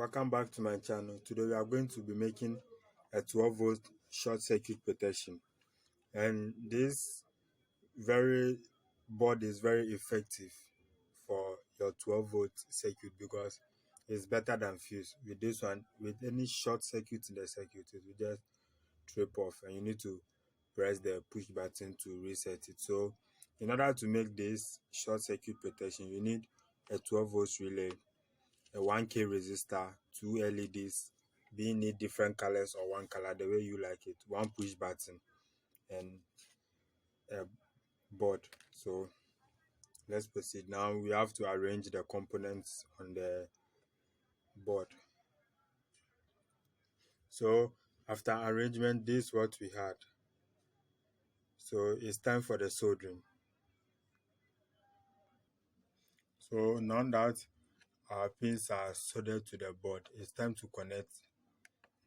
Welcome back to my channel. Today we are going to be making a 12 volt short circuit protection, and this very board is very effective for your 12 volt circuit because it's better than fuse. With this one, with any short circuit in the circuit, it will just trip off and you need to press the push button to reset it. So in order to make this short circuit protection, you need a 12 volts relay, a 1K resistor, 2 LEDs, being it different colors or one color, the way you like it, one push button, and a board. So let's proceed. Now we have to arrange the components on the board. So after arrangement, this is what we had. So it's time for the soldering. So now that our pins are soldered to the board, it's time to connect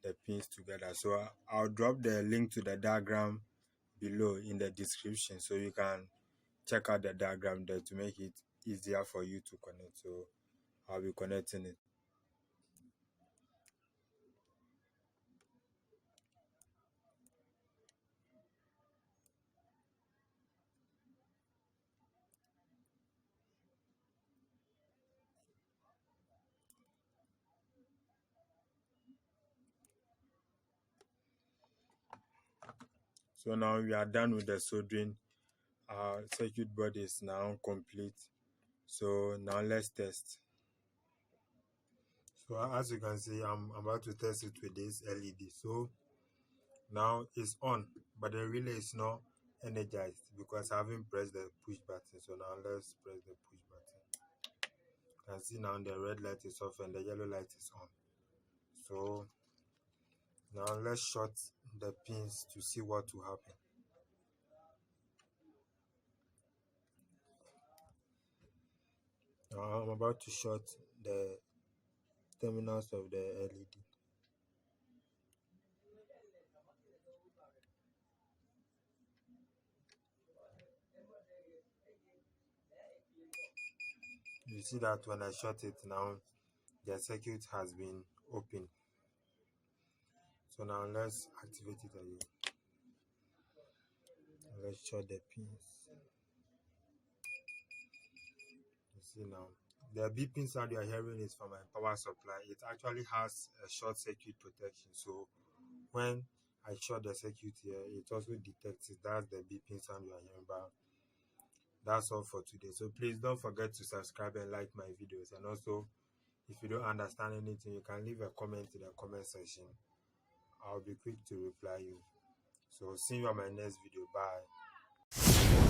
the pins together. So I'll drop the link to the diagram below in the description, so you can check out the diagram there to make it easier for you to connect. So I'll be connecting it. So now we are done with the soldering. Our circuit board is now complete. So now let's test. So as you can see, I'm about to test it with this LED. So now it's on, but the relay is not energized because I haven't pressed the push button. So now let's press the push button. You can see now the red light is off and the yellow light is on. So now let's short the pins to see what will happen. Now I'm about to short the terminals of the LED. You see that when I short it now, the circuit has been opened. So now let's activate it again. Let's short the pins. You see now, the beeping sound you are hearing is from my power supply. It actually has a short circuit protection. So when I short the circuit here, it also detects it. That's the beeping sound you are hearing. But that's all for today. So please don't forget to subscribe and like my videos. And also, if you don't understand anything, you can leave a comment in the comment section. I'll be quick to reply you. So see you on my next video. Bye.